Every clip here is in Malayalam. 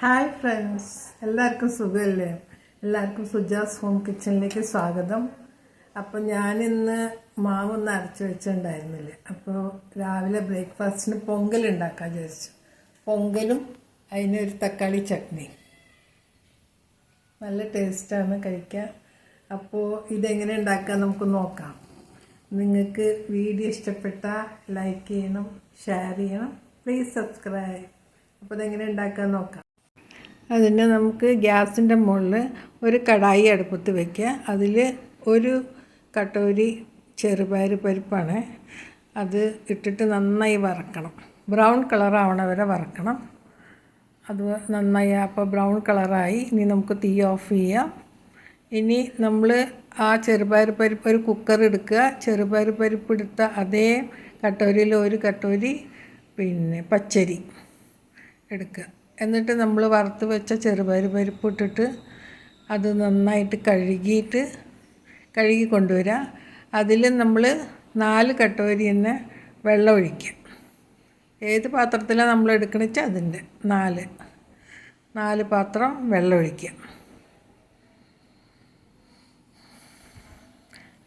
ഹായ് ഫ്രണ്ട്സ്, എല്ലാവർക്കും സുഖമല്ലേ? എല്ലാവർക്കും സുജാസ് ഹോം കിച്ചണിലേക്ക് സ്വാഗതം. അപ്പോൾ ഞാനിന്ന് മാവൊന്നും അരച്ച് വെച്ചിട്ടുണ്ടായിരുന്നില്ല. അപ്പോൾ രാവിലെ ബ്രേക്ക്ഫാസ്റ്റിന് പൊങ്കൽ ഉണ്ടാക്കാൻ വിചാരിച്ചു. പൊങ്കലും അതിനൊരു തക്കാളി ചട്നി നല്ല ടേസ്റ്റാണ് കഴിക്കാൻ. അപ്പോൾ ഇതെങ്ങനെ ഉണ്ടാക്കാൻ നമുക്ക് നോക്കാം. നിങ്ങൾക്ക് വീഡിയോ ഇഷ്ടപ്പെട്ടാൽ ലൈക്ക് ചെയ്യണം, ഷെയർ ചെയ്യണം, പ്ലീസ് സബ്സ്ക്രൈബ്. അപ്പോൾ ഇതെങ്ങനെ ഉണ്ടാക്കാൻ നോക്കാം. അതിന് നമുക്ക് ഗ്യാസിൻ്റെ മുകളിൽ ഒരു കടായി അടുപ്പത്ത് വയ്ക്കുക. അതിൽ ഒരു കട്ടോരി ചെറുപയർ പരിപ്പാണ്. അത് ഇട്ടിട്ട് നന്നായി വറക്കണം. ബ്രൗൺ കളറാവണ വരെ വറക്കണം. അത് നന്നായി അപ്പോൾ ബ്രൗൺ കളറായി. ഇനി നമുക്ക് തീ ഓഫ് ചെയ്യാം. ഇനി നമ്മൾ ആ ചെറുപയർ പരിപ്പ് ഒരു കുക്കർ എടുക്കുക. ചെറുപയർ പരിപ്പ് എടുത്ത അതേ കട്ടോരിയിൽ ഒരു കട്ടോരി പച്ചരി എടുക്കുക. എന്നിട്ട് നമ്മൾ വറുത്ത് വെച്ച ചെറുപയർ പരിപ്പ് ഇട്ടിട്ട് അത് നന്നായിട്ട് കഴുകി കൊണ്ടുവരിക. അതിൽ നമ്മൾ 4 കട്ടോരി തന്നെ വെള്ളം ഒഴിക്കുക. ഏത് പാത്രത്തിലാണ് നമ്മൾ എടുക്കണമെന്ന് വെച്ചാൽ അതിൻ്റെ 4 പാത്രം വെള്ളം ഒഴിക്കുക.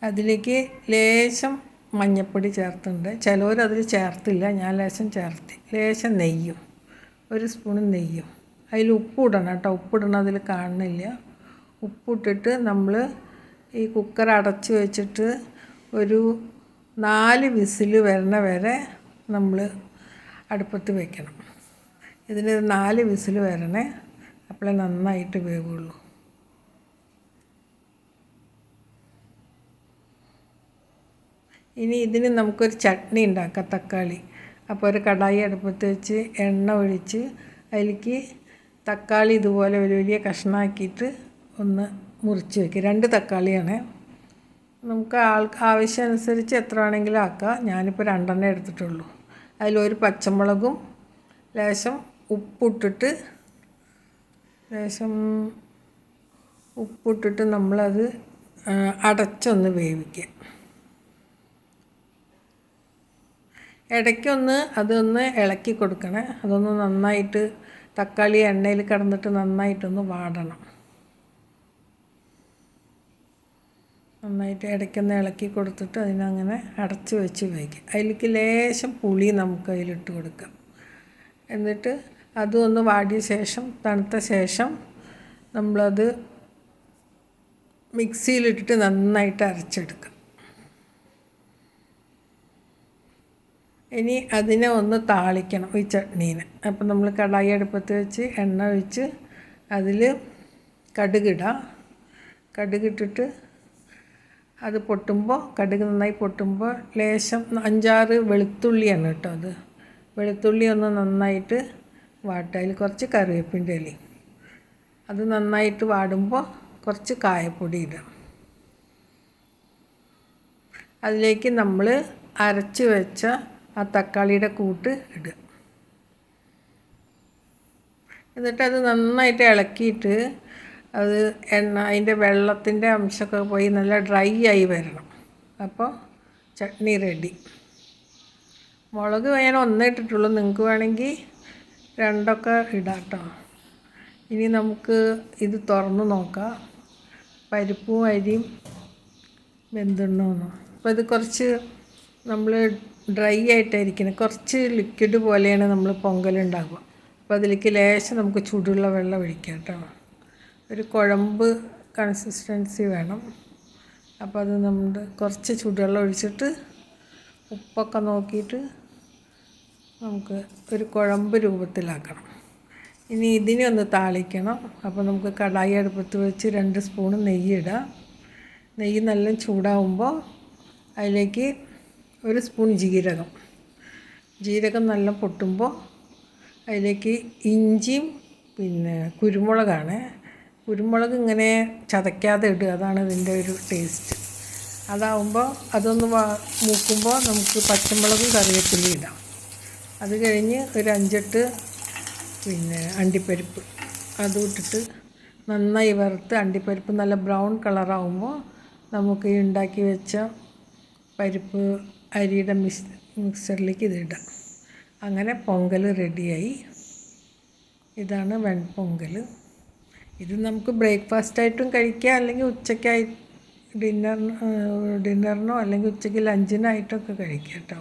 അതിലേക്ക് ലേശം മഞ്ഞൾപ്പൊടി ചേർത്തിട്ടുണ്ട്. ചിലവർ അതിൽ ചേർത്തില്ല, ഞാൻ ലേശം ചേർത്തി. ലേശം നെയ്യും, 1 സ്പൂൺ നെയ്യും. അതിൽ ഉപ്പിടണം കേട്ടോ. ഉപ്പിടണം, അതിൽ കാണുന്നില്ല. ഉപ്പിട്ടിട്ട് നമ്മൾ ഈ കുക്കർ അടച്ച് വെച്ചിട്ട് ഒരു 4 വിസിൽ വരണ വരെ നമ്മൾ അടുപ്പത്ത് വെക്കണം. ഇതിന് 4 വിസിൽ വരണേ, അപ്പോഴേ നന്നായിട്ട് വേവുള്ളൂ. ഇനി ഇതിന് നമുക്കൊരു ചട്നി ഉണ്ടാക്കാം, തക്കാളി. അപ്പോൾ ഒരു കടായി അടുപ്പത്ത് വെച്ച് എണ്ണ ഒഴിച്ച് അതിലേക്ക് തക്കാളി ഇതുപോലെ വലിയ കഷ്ണമാക്കിയിട്ട് ഒന്ന് മുറിച്ച് വയ്ക്കുക. 2 തക്കാളിയാണ്. നമുക്ക് ആവശ്യമനുസരിച്ച് എത്ര വേണമെങ്കിലും ആക്കാം. ഞാനിപ്പോൾ 2 എടുത്തിട്ടുള്ളൂ. അതിലൊരു പച്ചമുളകും ലേശം ഉപ്പിട്ടിട്ട് നമ്മളത് അടച്ചൊന്ന് വേവിക്കുക. ഇടയ്ക്കൊന്ന് അതൊന്ന് ഇളക്കി കൊടുക്കണേ. അതൊന്ന് നന്നായിട്ട് തക്കാളി എണ്ണയിൽ കിടന്നിട്ട് നന്നായിട്ടൊന്ന് വാടണം. നന്നായിട്ട് ഇടയ്ക്കൊന്ന് ഇളക്കി കൊടുത്തിട്ട് അതിനങ്ങനെ അടച്ച് വെച്ച് വയ്ക്കുക. അതിലേക്ക് ലേശം പുളി നമുക്ക് അതിലിട്ട് കൊടുക്കാം. എന്നിട്ട് അതും ഒന്ന് വാടിയ ശേഷം, തണുത്ത ശേഷം നമ്മളത് മിക്സിയിലിട്ടിട്ട് നന്നായിട്ട് അരച്ചെടുക്കാം. ഇനി അതിനെ ഒന്ന് താളിക്കണം, ഈ ചട്നീനെ. അപ്പം നമ്മൾ കടായി അടുപ്പത്ത് വെച്ച് എണ്ണ ഒഴിച്ച് അതിൽ കടുകിട്ടിട്ട് അത് പൊട്ടുമ്പോൾ, കടുക് നന്നായി പൊട്ടുമ്പോൾ ലേശം 5-6 വെളുത്തുള്ളിയാണ് കേട്ടോ. അത് വെളുത്തുള്ളി ഒന്ന് നന്നായിട്ട് വാട്ടുക. അതിൽ കുറച്ച് കറിവേപ്പിൻ്റെ ഇലയും. അത് നന്നായിട്ട് വാടുമ്പോൾ കുറച്ച് കായപ്പൊടി ഇടുക. അതിലേക്ക് നമ്മൾ അരച്ച് വെച്ച ആ തക്കാളിയുടെ കൂട്ട് ഇടുക. എന്നിട്ടത് നന്നായിട്ട് ഇളക്കിയിട്ട് അത് അതിൻ്റെ വെള്ളത്തിൻ്റെ അംശമൊക്കെ പോയി നല്ല ഡ്രൈ ആയി വരണം. അപ്പോൾ ചട്നി റെഡി. മുളക് ഞാൻ 1 ഇട്ടിട്ടുള്ളൂ. നിങ്ങൾക്ക് വേണമെങ്കിൽ 2 ഇടാം കേട്ടോ. ഇനി നമുക്ക് ഇത് തുറന്ന് നോക്കാം, പരിപ്പും അരിയും വെന്തുണ്ടോയെന്ന്. അപ്പോൾ ഇത് കുറച്ച് നമ്മൾ ഡ്രൈ ആയിട്ടായിരിക്കണം, കുറച്ച് ലിക്വിഡ് പോലെയാണ് നമ്മൾ പൊങ്കലുണ്ടാക്കുക. അപ്പോൾ അതിലേക്ക് ലേശം നമുക്ക് ചൂടുള്ള വെള്ളം ഒഴിക്കാം കേട്ടോ. ഒരു കുഴമ്പ് കൺസിസ്റ്റൻസി വേണം. അപ്പോൾ അത് നമ്മൾ കുറച്ച് ചൂടുവെള്ളം ഒഴിച്ചിട്ട് ഉപ്പൊക്കെ നോക്കിയിട്ട് നമുക്ക് ഒരു കുഴമ്പ് രൂപത്തിലാക്കണം. ഇനി ഇതിനെ ഒന്ന് താളിക്കണം. അപ്പോൾ നമുക്ക് കടായി അടുപ്പത്ത് വെച്ച് 2 സ്പൂൺ നെയ്യ് ഇടാം. നെയ്യ് നല്ല ചൂടാവുമ്പോൾ അതിലേക്ക് 1 സ്പൂൺ ജീരകം നല്ല പൊട്ടുമ്പോൾ അതിലേക്ക് ഇഞ്ചിയും കുരുമുളകാണ്. കുരുമുളക് ഇങ്ങനെ ചതയ്ക്കാതെ ഇടുക, അതാണ് ഇതിൻ്റെ ഒരു ടേസ്റ്റ്. അതാവുമ്പോൾ അതൊന്ന് മൂക്കുമ്പോൾ നമുക്ക് പച്ചമുളകും കറിവേപ്പിലയും ഇടാം. അത് കഴിഞ്ഞ് ഒരു 5-8 അണ്ടിപ്പരിപ്പ് അതും ഇട്ടിട്ട് നന്നായി വറുത്ത്, അണ്ടിപ്പരിപ്പ് നല്ല ബ്രൗൺ കളറാവുമ്പോൾ നമുക്ക് ഈ ഉണ്ടാക്കി വെച്ച പരിപ്പ് അരിയുടെ മിക്സറിലേക്ക് ഇതിടാം. അങ്ങനെ പൊങ്കൽ റെഡിയായി. ഇതാണ് വെൺപൊങ്കൽ. ഇത് നമുക്ക് ബ്രേക്ക്ഫാസ്റ്റായിട്ടും കഴിക്കാം, അല്ലെങ്കിൽ ഉച്ചയ്ക്കായി ഡിന്നറിനോ അല്ലെങ്കിൽ ഉച്ചയ്ക്ക് ലഞ്ചിനായിട്ടൊക്കെ കഴിക്കാം കേട്ടോ.